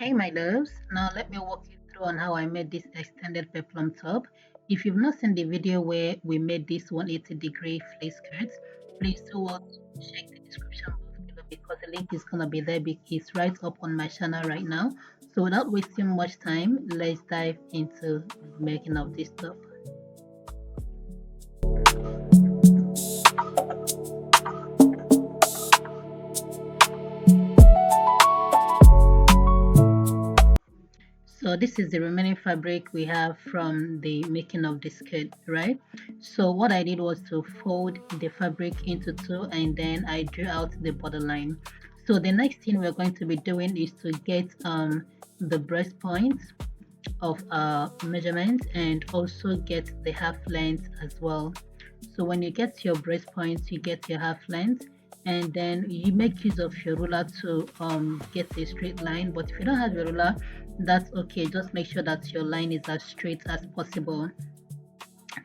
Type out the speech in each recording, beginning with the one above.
Hey my loves, now let me walk you through on how I made this extended peplum top. If you've not seen the video where we made this 180-degree flace skirt, please do also check the description box below because the link is gonna be there. It's right up on my channel right now. So without wasting much time, let's dive into the making of this top. So this is the remaining fabric we have from the making of the skirt, right? So what I did was to fold the fabric into two and then I drew out the borderline. So the next thing we're going to be doing is to get the breast point of our measurement and also get the half length as well. So when you get your breast point, you get your half length and then you make use of your ruler to get a straight line. But if you don't have your ruler, that's okay. Just make sure that your line is as straight as possible.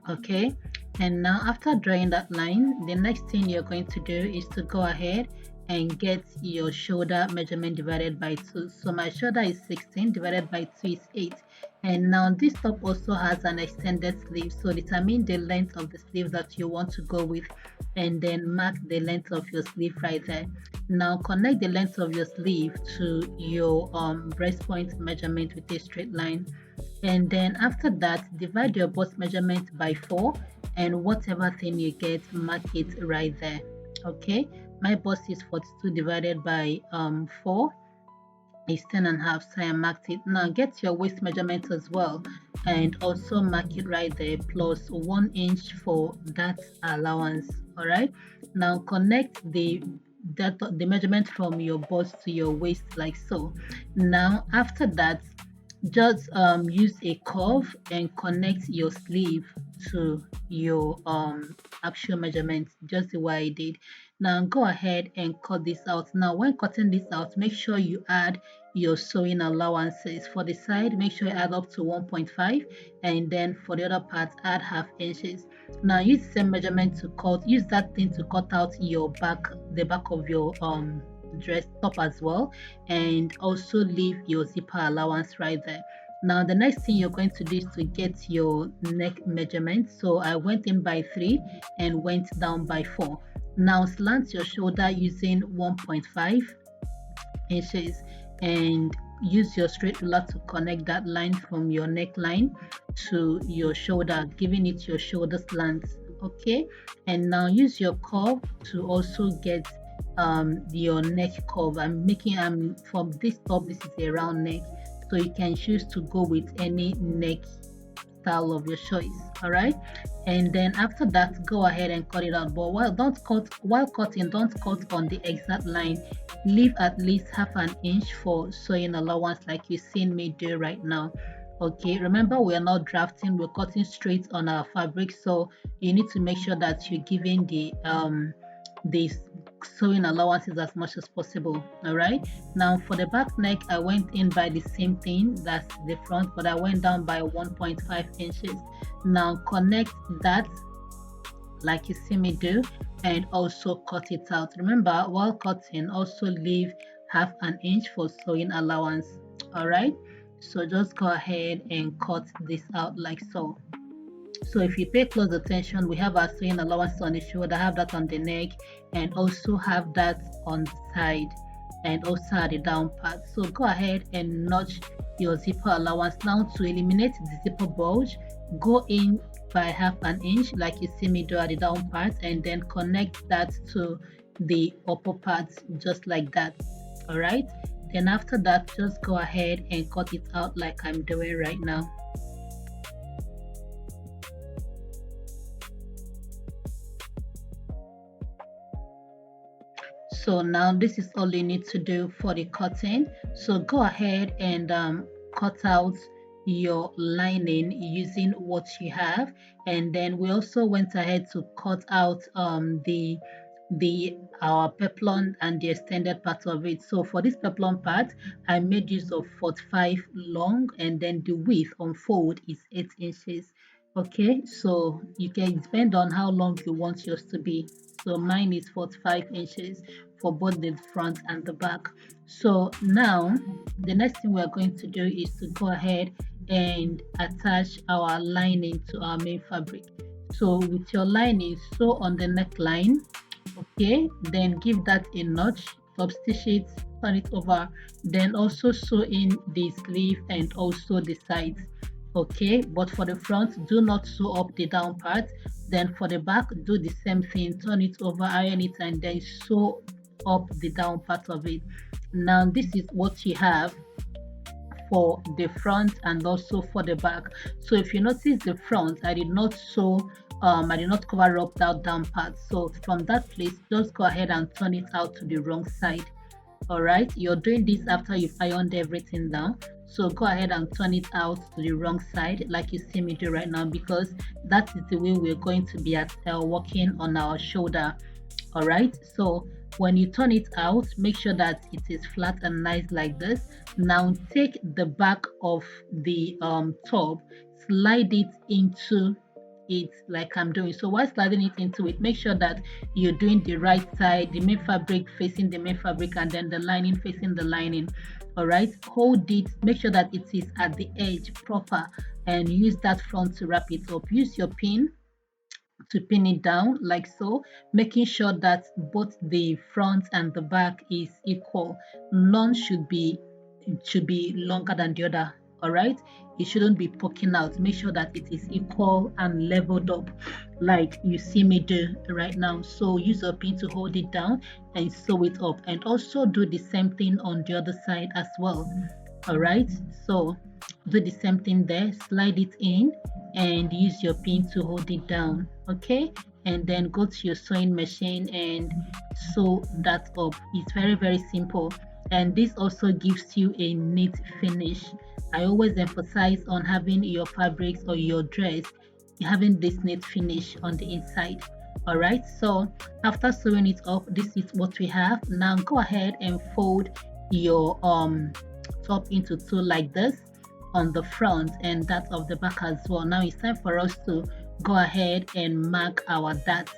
Okay, and now after drawing that line, the next thing you're going to do is to go ahead and get your shoulder measurement divided by 2. So my shoulder is 16, divided by 2 is 8. And now this top also has an extended sleeve, so determine the length of the sleeve that you want to go with and then mark the length of your sleeve right there. Now connect the length of your sleeve to your breast point measurement with a straight line, and then after that divide your bust measurement by 4 and whatever thing you get, mark it right there. Okay, my bust is 42 divided by 4 is 10.5, so I marked it. Now get your waist measurement as well and also mark it right there, plus 1 inch for that allowance. All right, now connect the measurement from your bust to your waist like so. Now after that, just use a curve and connect your sleeve to your actual measurement, just the way I did. Now go ahead and cut this out. Now when cutting this out, make sure you add your sewing allowances. For the side, make sure you add up to 1.5, and then for the other part, add half inches. Now use the same measurement to cut, use that thing to cut out your back, the back of your dress top as well, and also leave your zipper allowance right there. Now the next thing you're going to do is to get your neck measurement. So I went in by 3 and went down by 4. Now slant your shoulder using 1.5 inches and use your straight ruler to connect that line from your neckline to your shoulder, giving it your shoulder slant. Okay, and now use your curve to also get your neck curve. I'm making from this top, this is a round neck, so you can choose to go with any neck style of your choice. All right, and then after that, go ahead and cut it out. But while cutting, don't cut on the exact line. Leave at least half an inch for sewing allowance, like you've seen me do right now. Okay, remember we are not drafting, we're cutting straight on our fabric, so you need to make sure that you're giving the sewing allowances as much as possible. All right, now for the back neck, I went in by the same thing, that's the front, but I went down by 1.5 inches. Now connect that like you see me do and also cut it out. Remember, while cutting, also leave half an inch for sewing allowance. All right, so just go ahead and cut this out like so. So if you pay close attention, we have our sewing allowance on the shoulder, have that on the neck, and also have that on the side, and also at the down part. So go ahead and notch your zipper allowance. Now to eliminate the zipper bulge, go in by half an inch like you see me do at the down part, and then connect that to the upper part just like that. All right, then after that, just go ahead and cut it out like I'm doing right now. So now this is all you need to do for the cutting. So go ahead and cut out your lining using what you have, and then we also went ahead to cut out our peplum and the extended part of it. So for this peplum part, I made use of 45 long, and then the width on fold is 8 inches. Okay, so you can depend on how long you want yours to be. So mine is 45 inches for both the front and the back. So now the next thing we're going to do is to go ahead and attach our lining to our main fabric. So with your lining, sew on the neckline, okay, then give that a notch, substitch, turn it over, then also sew in the sleeve and also the sides, okay. But for the front, do not sew up the down part. Then for the back, do the same thing, turn it over, iron it, and then sew up the down part of it. Now this is what you have for the front and also for the back. So if you notice the front, I did not sew, I did not cover up that down part. So from that place, just go ahead and turn it out to the wrong side. All right, you're doing this after you've ironed everything down. So go ahead and turn it out to the wrong side like you see me do right now, because that is the way we're going to be at working on our shoulder. All right, so when you turn it out, make sure that it is flat and nice like this. Now take the back of the top, slide it into it like I'm doing. So while sliding it into it, make sure that you're doing the right side, the main fabric facing the main fabric, and then the lining facing the lining. All right, hold it, make sure that it is at the edge proper, and use that front to wrap it up. Use your pin to pin it down like so, making sure that both the front and the back is equal. None should be longer than the other. All right, it shouldn't be poking out. Make sure that it is equal and leveled up like you see me do right now. So use a pin to hold it down and sew it up, and also do the same thing on the other side as well. All right, so do the same thing there, slide it in and use your pin to hold it down, okay, and then go to your sewing machine and sew that up. It's very simple, and this also gives you a neat finish. I always emphasize on having your fabrics or your dress having this neat finish on the inside. All right, so after sewing it up, this is what we have. Now go ahead and fold your top into two like this on the front and that of the back as well. Now it's time for us to go ahead and mark our darts.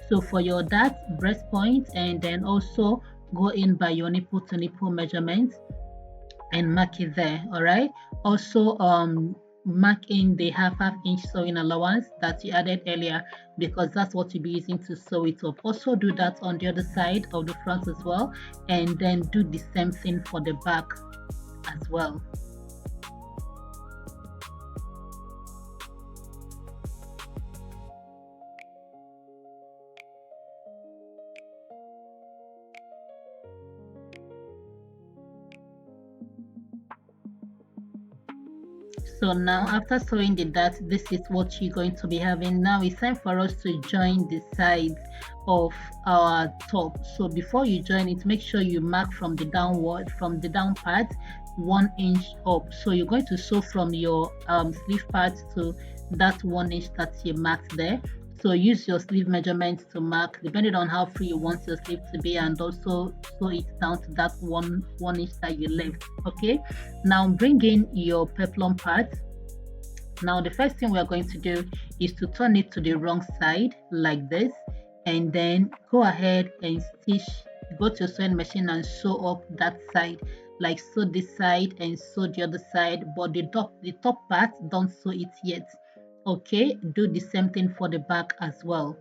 So for your dart, breast point, and then also go in by your nipple to nipple measurement and mark it there. All right, also mark in the half inch sewing allowance that you added earlier, because that's what you'll be using to sew it up. Also do that on the other side of the front as well, and then do the same thing for the back as well. So now after sewing the dart, this is what you're going to be having. Now it's time for us to join the sides of our top. So before you join it, make sure you mark from the down part 1 inch up. So you're going to sew from your sleeve part to that 1 inch that you marked there. So use your sleeve measurements to mark depending on how free you want your sleeve to be, and also sew it down to that one inch that you left. Okay, now bring in your peplum part. Now the first thing we are going to do is to turn it to the wrong side like this, and then go ahead and stitch, go to your sewing machine and sew up that side, like sew this side and sew the other side, but the top part, don't sew it yet. Okay, do the same thing for the back as well.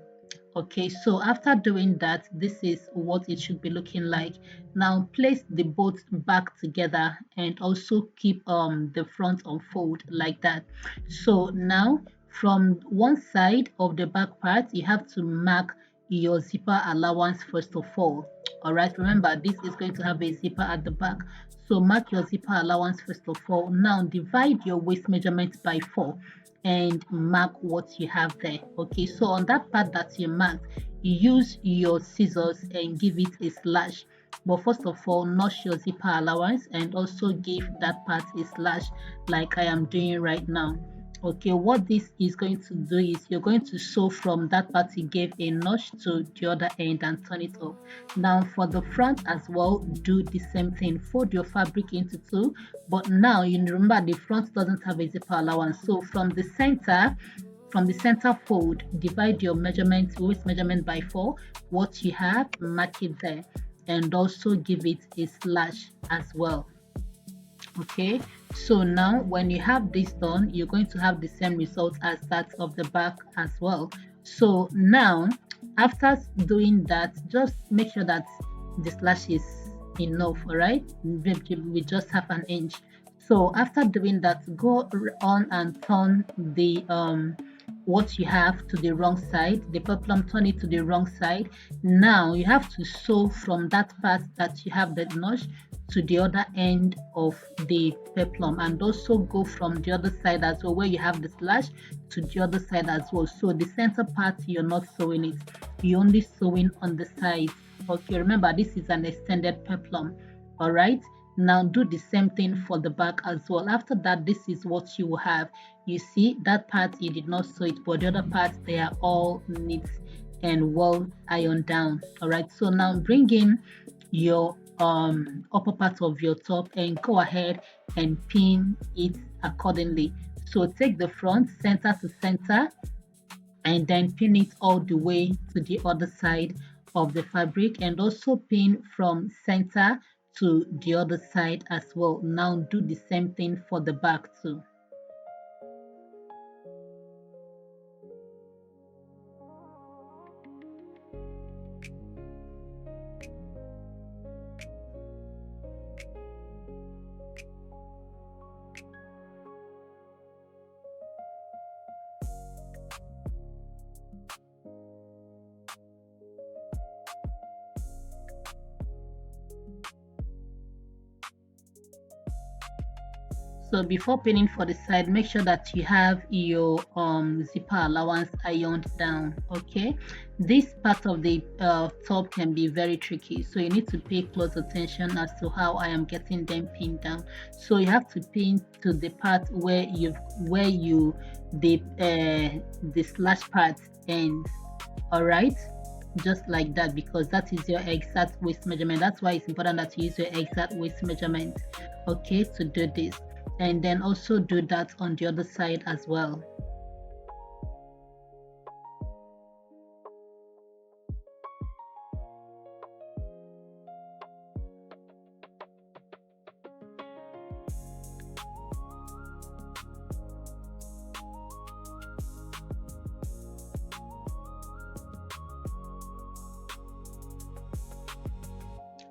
Okay, so after doing that, this is what it should be looking like. Now place the both back together and also keep the front on fold like that. So now from one side of the back part, you have to mark your zipper allowance first of all. All right, remember this is going to have a zipper at the back, so mark your zipper allowance first of all. Now divide your waist measurement by 4 and mark what you have there. Okay, so on that part that you marked, use your scissors and give it a slash. But first of all, notch your zipper allowance and also give that part a slash like I am doing right now. Okay, what this is going to do is you're going to sew from that part you gave a notch to the other end and turn it up. Now for the front as well, do the same thing. Fold your fabric into two, but now you remember the front doesn't have a zipper allowance, so from the center fold, divide your waist measurement by 4. What you have, mark it there. and also give it a slash as well. Okay, so now when you have this done, you're going to have the same result as that of the back as well. So now after doing that, just make sure that the slash is enough. All right, we just have an inch. So after doing that, go on and turn the what you have to the wrong side, the peplum, turn it to the wrong side. Now you have to sew from that part that you have the notch to the other end of the peplum, and also go from the other side as well, where you have the slash, to the other side as well. So the center part, you're not sewing it, you're only sewing on the sides. Okay, remember this is an extended peplum. All right, now do the same thing for the back as well. After that, this is what you will have. You see that part you did not sew it, but the other parts, they are all neat and well ironed down. All right, so now bring in your upper part of your top and go ahead and pin it accordingly. So take the front center to center and then pin it all the way to the other side of the fabric, and also pin from center to the other side as well. Now do the same thing for the back too. So before pinning for the side, make sure that you have your zipper allowance ironed down. Okay, this part of the top can be very tricky, so you need to pay close attention as to how I am getting them pinned down. So you have to pin to the part where the slash part ends. All right, just like that, because that is your exact waist measurement. That's why it's important that you use your exact waist measurement, okay, to do this. And then also do that on the other side as well.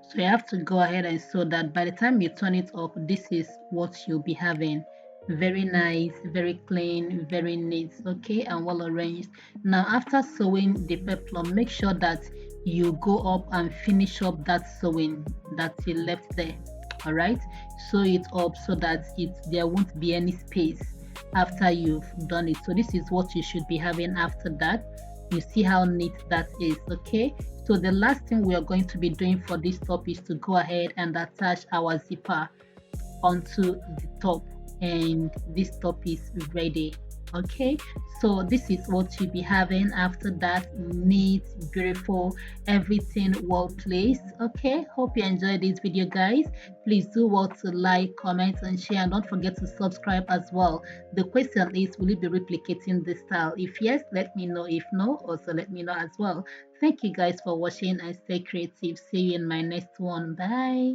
So you have to go ahead and sew that. By the time you turn it up, this is what you'll be having. Very nice, very clean, very neat, okay, and well arranged. Now after sewing the peplum, make sure that you go up and finish up that sewing that you left there. All right, sew it up so that there won't be any space after you've done it. So this is what you should be having after that. You see how neat that is. Okay, so the last thing we are going to be doing for this top is to go ahead and attach our zipper onto the top, and this top is ready. Okay, so this is what you'll be having after that. Neat, beautiful, everything well placed. Okay, hope you enjoyed this video, guys. Please do well to like, comment and share, and don't forget to subscribe as well. The question is, will you be replicating this style? If yes, let me know. If no, also let me know as well. Thank you guys for watching, and stay creative. See you in my next one. Bye.